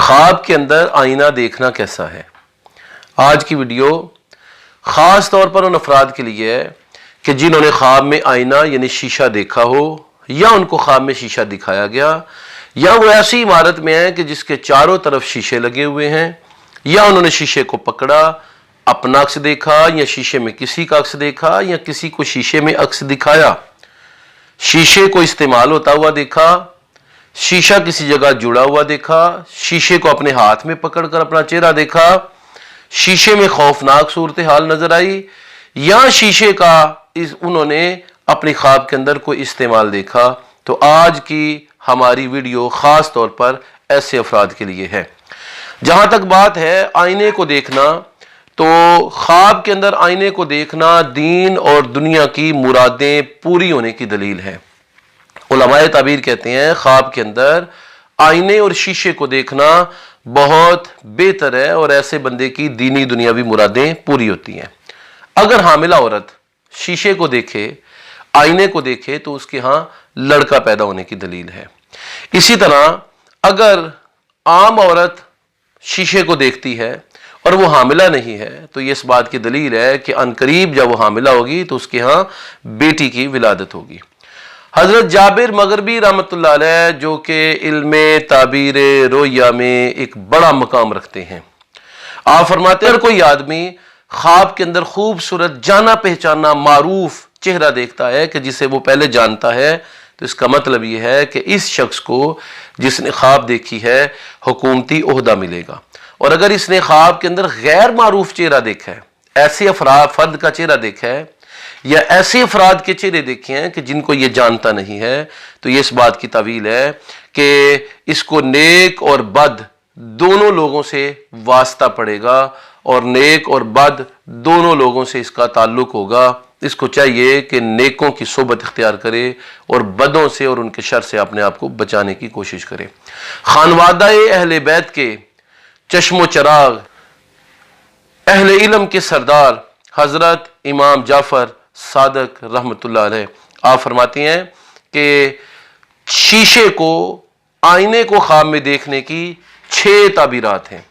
خواب کے اندر آئینہ دیکھنا کیسا ہے؟ آج کی ویڈیو خاص طور پر ان افراد کے لیے ہے کہ جنہوں نے خواب میں آئینہ یعنی شیشہ دیکھا ہو، یا ان کو خواب میں شیشہ دکھایا گیا، یا وہ ایسی عمارت میں ہے کہ جس کے چاروں طرف شیشے لگے ہوئے ہیں، یا انہوں نے شیشے کو پکڑا، اپنا عکس دیکھا، یا شیشے میں کسی کا عکس دیکھا، یا کسی کو شیشے میں عکس دکھایا، شیشے کو استعمال ہوتا ہوا دیکھا، شیشہ کسی جگہ جڑا ہوا دیکھا، شیشے کو اپنے ہاتھ میں پکڑ کر اپنا چہرہ دیکھا، شیشے میں خوفناک صورتحال نظر آئی، یا شیشے کا انہوں نے اپنی خواب کے اندر کوئی استعمال دیکھا، تو آج کی ہماری ویڈیو خاص طور پر ایسے افراد کے لیے ہے۔ جہاں تک بات ہے آئینے کو دیکھنا، تو خواب کے اندر آئینے کو دیکھنا دین اور دنیا کی مرادیں پوری ہونے کی دلیل ہے۔ علماء تعبیر کہتے ہیں خواب کے اندر آئینے اور شیشے کو دیکھنا بہت بہتر ہے اور ایسے بندے کی دینی دنیاوی مرادیں پوری ہوتی ہیں۔ اگر حاملہ عورت شیشے کو دیکھے، آئینے کو دیکھے، تو اس کے ہاں لڑکا پیدا ہونے کی دلیل ہے۔ اسی طرح اگر عام عورت شیشے کو دیکھتی ہے اور وہ حاملہ نہیں ہے، تو یہ اس بات کی دلیل ہے کہ عنقریب جب وہ حاملہ ہوگی تو اس کے ہاں بیٹی کی ولادت ہوگی۔ حضرت جابر مغربی رحمۃ اللہ علیہ، جو کہ علم تعبیر رؤیا میں ایک بڑا مقام رکھتے ہیں، آپ فرماتے ہیں اگر کوئی آدمی خواب کے اندر خوبصورت جانا پہچانا معروف چہرہ دیکھتا ہے کہ جسے وہ پہلے جانتا ہے، تو اس کا مطلب یہ ہے کہ اس شخص کو جس نے خواب دیکھی ہے حکومتی عہدہ ملے گا۔ اور اگر اس نے خواب کے اندر غیر معروف چہرہ دیکھا ہے، ایسے فرد کا چہرہ دیکھا ہے، یا ایسے افراد کے چہرے دیکھے ہیں کہ جن کو یہ جانتا نہیں ہے، تو یہ اس بات کی تعویل ہے کہ اس کو نیک اور بد دونوں لوگوں سے واسطہ پڑے گا، اور نیک اور بد دونوں لوگوں سے اس کا تعلق ہوگا۔ اس کو چاہیے کہ نیکوں کی صحبت اختیار کرے اور بدوں سے اور ان کے شر سے اپنے آپ کو بچانے کی کوشش کرے۔ خانوادہ اہل بیت کے چشم و چراغ، اہل علم کے سردار حضرت امام جعفر صادق رحمۃ اللہ علیہ، آپ فرماتی ہیں کہ شیشے کو، آئینے کو خواب میں دیکھنے کی 6 تعبیرات ہیں۔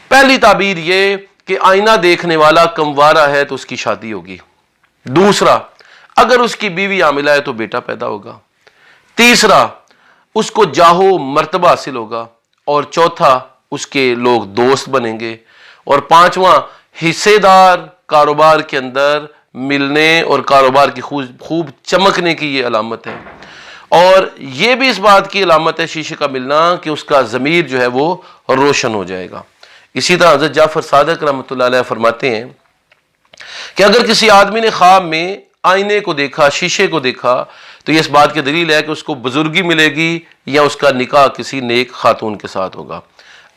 پہلی تعبیر یہ کہ آئینہ دیکھنے والا کموارہ ہے تو اس کی شادی ہوگی۔ دوسرا، اگر اس کی بیوی حاملہ ہے تو بیٹا پیدا ہوگا۔ تیسرا، اس کو جاہو مرتبہ حاصل ہوگا۔ اور چوتھا، اس کے لوگ دوست بنیں گے۔ اور پانچواں، حصے دار کاروبار کے اندر ملنے اور کاروبار کی خوب چمکنے کی یہ علامت ہے۔ اور یہ بھی اس بات کی علامت ہے شیشے کا ملنا کہ اس کا ضمیر جو ہے وہ روشن ہو جائے گا۔ اسی طرح حضرت جعفر صادق رحمۃ اللہ علیہ فرماتے ہیں کہ اگر کسی آدمی نے خواب میں آئینے کو دیکھا، شیشے کو دیکھا، تو یہ اس بات کی دلیل ہے کہ اس کو بزرگی ملے گی یا اس کا نکاح کسی نیک خاتون کے ساتھ ہوگا۔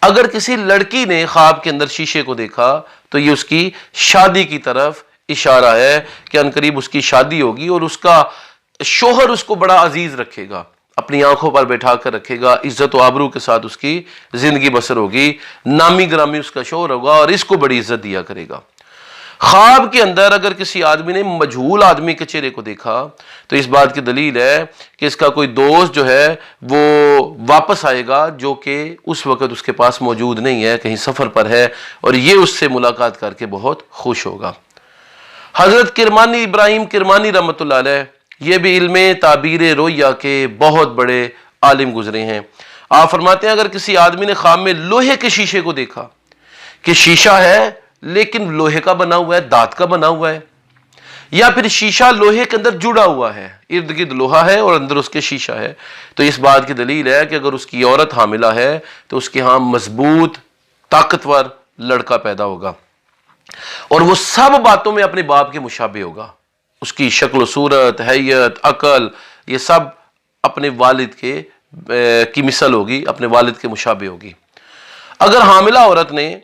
اگر کسی لڑکی نے خواب کے اندر شیشے کو دیکھا تو یہ اس کی شادی کی طرف اشارہ ہے کہ عنقریب اس کی شادی ہوگی، اور اس کا شوہر اس کو بڑا عزیز رکھے گا، اپنی آنکھوں پر بیٹھا کر رکھے گا، عزت و آبرو کے ساتھ اس کی زندگی بسر ہوگی، نامی گرامی اس کا شوہر ہوگا اور اس کو بڑی عزت دیا کرے گا۔ خواب کے اندر اگر کسی آدمی نے مجہول آدمی کے چہرے کو دیکھا تو اس بات کی دلیل ہے کہ اس کا کوئی دوست جو ہے وہ واپس آئے گا، جو کہ اس وقت اس کے پاس موجود نہیں ہے، کہیں سفر پر ہے، اور یہ اس سے ملاقات کر کے بہت خوش ہوگا۔ حضرت کرمانی ابراہیم کرمانی رحمۃ اللہ علیہ، یہ بھی علم تعبیر رؤیا کے بہت بڑے عالم گزرے ہیں۔ آپ فرماتے ہیں اگر کسی آدمی نے خواب میں لوہے کے شیشے کو دیکھا کہ شیشہ ہے لیکن لوہے کا بنا ہوا ہے، دھات کا بنا ہوا ہے، یا پھر شیشہ لوہے کے اندر جڑا ہوا ہے، ارد گرد لوہا ہے اور اندر اس کے شیشہ ہے، تو اس بات کی دلیل ہے کہ اگر اس کی عورت حاملہ ہے تو اس کے ہاں مضبوط طاقتور لڑکا پیدا ہوگا، اور وہ سب باتوں میں اپنے باپ کے مشابہ ہوگا۔ اس کی شکل و صورت، حیت، عقل، یہ سب اپنے والد کی مثل ہوگی، اپنے والد کے مشابہ ہوگی۔ اگر حاملہ عورت نے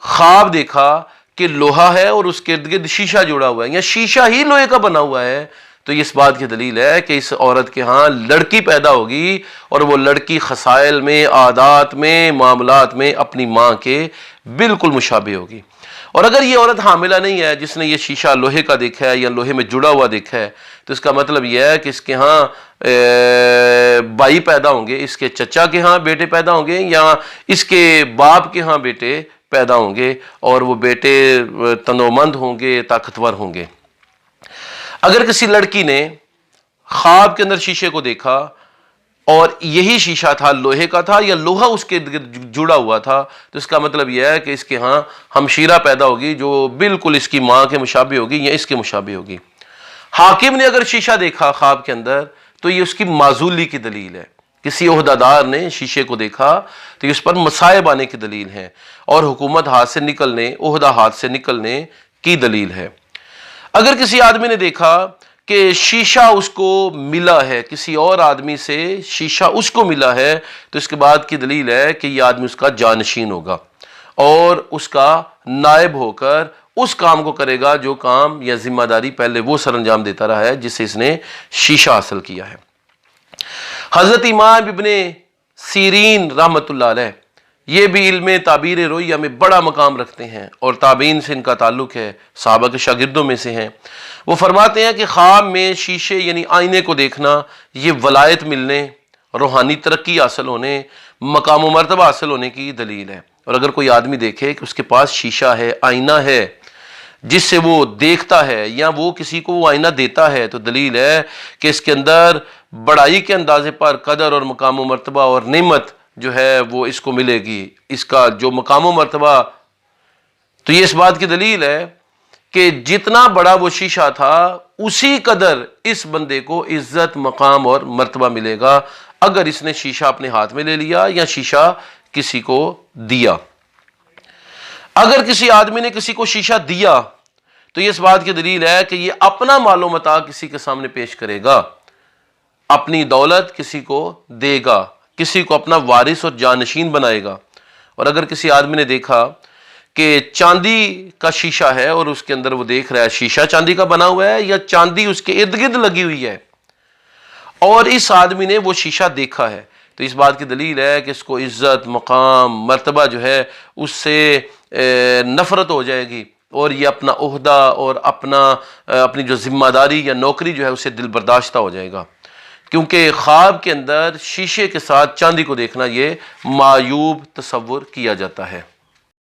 خواب دیکھا کہ لوہا ہے اور اس کے ارد گرد شیشہ جڑا ہوا ہے، یا شیشہ ہی لوہے کا بنا ہوا ہے، تو یہ اس بات کی دلیل ہے کہ اس عورت کے ہاں لڑکی پیدا ہوگی، اور وہ لڑکی خصائل میں، عادات میں، معاملات میں اپنی ماں کے بالکل مشابہ ہوگی۔ اور اگر یہ عورت حاملہ نہیں ہے، جس نے یہ شیشہ لوہے کا دیکھا ہے یا لوہے میں جڑا ہوا دیکھا ہے، تو اس کا مطلب یہ ہے کہ اس کے ہاں بھائی پیدا ہوں گے، اس کے چچا کے ہاں بیٹے پیدا ہوں گے، یا اس کے باپ کے ہاں بیٹے پیدا ہوں گے، اور وہ بیٹے تنومند ہوں گے، طاقتور ہوں گے۔ اگر کسی لڑکی نے خواب کے اندر شیشے کو دیکھا اور یہی شیشہ تھا، لوہے کا تھا یا لوہا اس کے جڑا ہوا تھا، تو اس کا مطلب یہ ہے کہ اس کے ہاں ہمشیرہ پیدا ہوگی جو بالکل اس کی ماں کے مشابہ ہوگی یا اس کے مشابہ ہوگی۔ حاکم نے اگر شیشہ دیکھا خواب کے اندر تو یہ اس کی معزولی کی دلیل ہے۔ کسی عہدہ دار نے شیشے کو دیکھا تو یہ اس پر مصائب آنے کی دلیل ہے، اور حکومت ہاتھ سے نکلنے، عہدہ ہاتھ سے نکلنے کی دلیل ہے۔ اگر کسی آدمی نے دیکھا کہ شیشہ اس کو ملا ہے، کسی اور آدمی سے شیشہ اس کو ملا ہے، تو اس کے بعد کی دلیل ہے کہ یہ آدمی اس کا جانشین ہوگا اور اس کا نائب ہو کر اس کام کو کرے گا جو کام یا ذمہ داری پہلے وہ سر انجام دیتا رہا ہے جس سے اس نے شیشہ حاصل کیا ہے۔ حضرت امام ابن سیرین رحمۃ اللہ علیہ یہ بھی علم تعبیر رؤیا میں بڑا مقام رکھتے ہیں، اور تابعین سے ان کا تعلق ہے، صحابہ کے شاگردوں میں سے ہیں۔ وہ فرماتے ہیں کہ خواب میں شیشے یعنی آئینے کو دیکھنا یہ ولایت ملنے، روحانی ترقی حاصل ہونے، مقام و مرتبہ حاصل ہونے کی دلیل ہے۔ اور اگر کوئی آدمی دیکھے کہ اس کے پاس شیشہ ہے، آئینہ ہے جس سے وہ دیکھتا ہے، یا وہ کسی کو وہ آئینہ دیتا ہے، تو دلیل ہے کہ اس کے اندر بڑائی کے اندازے پر قدر اور مقام و مرتبہ اور نعمت جو ہے وہ اس کو ملے گی، اس کا جو مقام و مرتبہ۔ تو یہ اس بات کی دلیل ہے کہ جتنا بڑا وہ شیشہ تھا اسی قدر اس بندے کو عزت، مقام اور مرتبہ ملے گا اگر اس نے شیشہ اپنے ہاتھ میں لے لیا یا شیشہ کسی کو دیا۔ اگر کسی آدمی نے کسی کو شیشہ دیا تو یہ اس بات کی دلیل ہے کہ یہ اپنا مال و متاع کسی کے سامنے پیش کرے گا، اپنی دولت کسی کو دے گا، کسی کو اپنا وارث اور جانشین بنائے گا۔ اور اگر کسی آدمی نے دیکھا کہ چاندی کا شیشہ ہے اور اس کے اندر وہ دیکھ رہا ہے شیشہ چاندی کا بنا ہوا ہے یا چاندی اس کے ارد گرد لگی ہوئی ہے، اور اس آدمی نے وہ شیشہ دیکھا ہے، تو اس بات کی دلیل ہے کہ اس کو عزت، مقام، مرتبہ جو ہے اس سے نفرت ہو جائے گی، اور یہ اپنا عہدہ اور اپنی جو ذمہ داری یا نوکری جو ہے اسے دل برداشتہ ہو جائے گا، کیونکہ خواب کے اندر شیشے کے ساتھ چاندی کو دیکھنا یہ معیوب تصور کیا جاتا ہے۔